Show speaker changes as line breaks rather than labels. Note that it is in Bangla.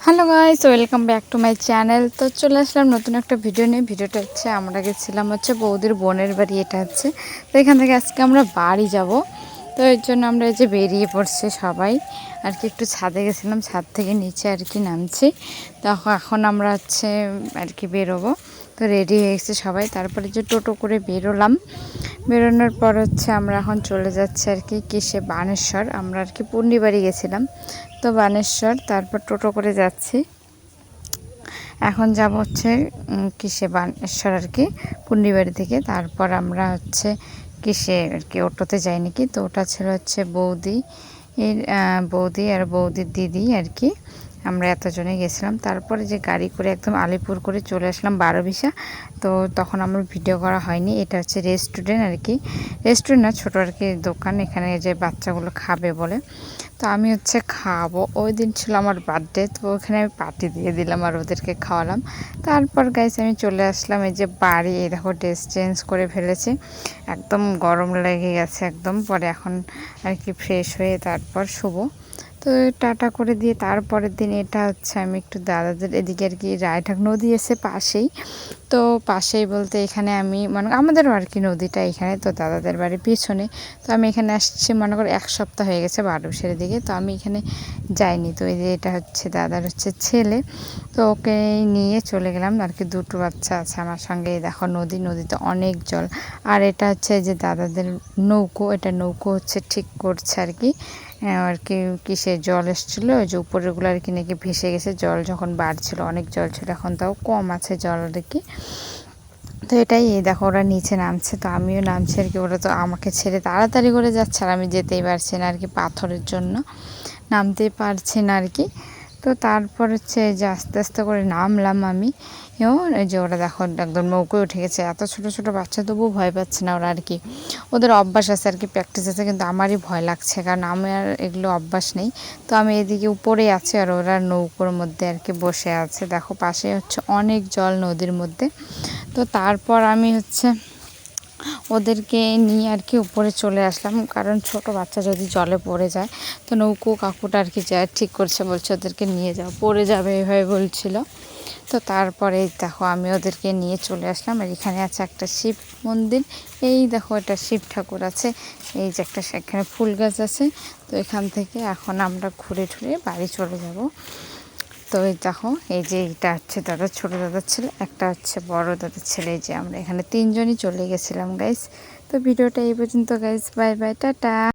Hello guys, welcome back to my channel. তো চলে আসলাম নতুন একটা ভিডিও নিয়ে। ভিডিওটা হচ্ছে আমরা গেছিলাম বৌদির বোনের বাড়ি। এটা হচ্ছে তো এখান থেকে আজকে আমরা বাড়ি যাব। তো এর জন্য আমরা এই যে বেরিয়ে পড়ছি সবাই আর কি। একটু ছাদে গেছিলাম, ছাদ থেকে নিচে আর কি নামছি। তো এখন আমরা আর কি বেরোবো। তো রেডি হয়ে গেছে সবাই। তারপরে যে টোটো করে বেরোলাম। বেরোনোর পর আমরা এখন চলে যাচ্ছি আর কি কিসে বানেশ্বর। আমরা আর কি পূর্ণিবাড়ি গেছিলাম, তো বানেশ্বর। তারপর টোটো করে যাচ্ছি। এখন যাব কিসে বানেশ্বর আর কি পূর্ণিবাড়ি থেকে। তারপর আমরা কিসে আর কি অটোতে যাই নাকি। তো ওটা ছিল বৌদি বৌদি আর বৌদির দিদি আর কি। আমরা এতজনে গেছিলাম। তারপরে যে গাড়ি করে একদম আলিপুর করে চলে আসলাম 12বিশা। তো তখন আমার ভিডিও করা হয়নি। এটা রেস্টুরেন্ট আর কি, রেস্টুরেন্ট না, ছোটো আর কি দোকান। এখানে যে বাচ্চাগুলো খাবে বলে, তো আমি খাওয়াবো। ওই দিন ছিল আমার বার্থডে, তো ওখানে আমি পার্টি দিয়ে দিলাম আর ওদেরকে খাওয়ালাম। তারপর গাইস আমি চলে আসলাম এই যে বাড়ি। এই দেখো ড্রেস চেঞ্জ করে ফেলেছি, একদম গরম লেগে গেছে একদম। পরে এখন আর কি ফ্রেশ হয়ে তারপর শুবো। তো টাটা করে দিয়ে তারপরের দিন এটা আমি একটু দাদাদের এদিকে আর কি রায়ঢাক নদী এসে পাশেই। তো পাশেই বলতে এখানে আমি আমাদেরও আর কি নদীটা এখানে, তো দাদাদের বাড়ির পিছনে। তো আমি এখানে আসছি মনে করো 1 সপ্তাহ হয়ে গেছে, 12 দিকে। তো আমি এখানে যাইনি। তো এই যে এটা দাদার ছেলে। তো ওকে নিয়ে চলে গেলাম আর কি। 2টো বাচ্চা আছে আমার সঙ্গে। দেখো নদীতে অনেক জল। আর এটা যে দাদাদের নৌকো, এটা নৌকো ঠিক করছে আর কি। আর কি কিসে জল এসেছিলো, ওই যে উপরেরগুলো আর কি নাকি ভেসে গেছে। জল যখন বাড়ছিল অনেক জল ছিল, এখন তাও কম আছে জল আর কি। তো এটাই, এই দেখো ওরা নিচে নামছে, তো আমিও নামছি আর কি। ওরা তো আমাকে ছেড়ে তাড়াতাড়ি করে যাচ্ছে আর আমি যেতেই পারছি না আর কি, পাথরের জন্য নামতেই পারছি না আর কি। তো তারপর যে আস্তে আস্তে করে নামলাম আমি। এই যে ওরা দেখো একদম নৌকোয় উঠে গেছে। এত ছোট ছোট বাচ্চা, তবুও ভয় পাচ্ছে না ওরা আর কি। ওদের অভ্যাস আছে আর কি, প্র্যাকটিস আছে। কিন্তু আমারই ভয় লাগছে, কারণ আমার এগুলো অভ্যাস নেই। তো আমি এদিকে উপরে আছি আর ওরা নৌকোর মধ্যে আর কি বসে আছে। দেখো পাশে অনেক জল নদীর মধ্যে। তো তারপর আমি ওদেরকে নিয়ে আর কি উপরে চলে আসলাম, কারণ ছোট বাচ্চা যদি জলে পড়ে যায়, তো নৌকো কাকুটা আর কি ঠিক করছে, বলছে ওদেরকে নিয়ে যাও, পড়ে যাবে এভাবে বলছিল। তো তারপরে দেখো আমি ওদেরকে নিয়ে চলে আসলাম। আর এখানে আছে একটা শিব মন্দির। এই দেখো এটা শিব ঠাকুর আছে। এই যে এখানে ফুল গাছ আছে। তো এখান থেকে এখন আমরা ঘুরে ঘুরে বাড়ি চলে যাব। তো এই দেখো, এই যে এটা দাদা, ছোট দাদার ছেলে, একটা বড় দাদার ছেলে। এই যে আমরা এখানে 3জনই চলে গেছিলাম গাইস। তো ভিডিওটা এই পর্যন্ত গাইস, বাই বাই, টাটা।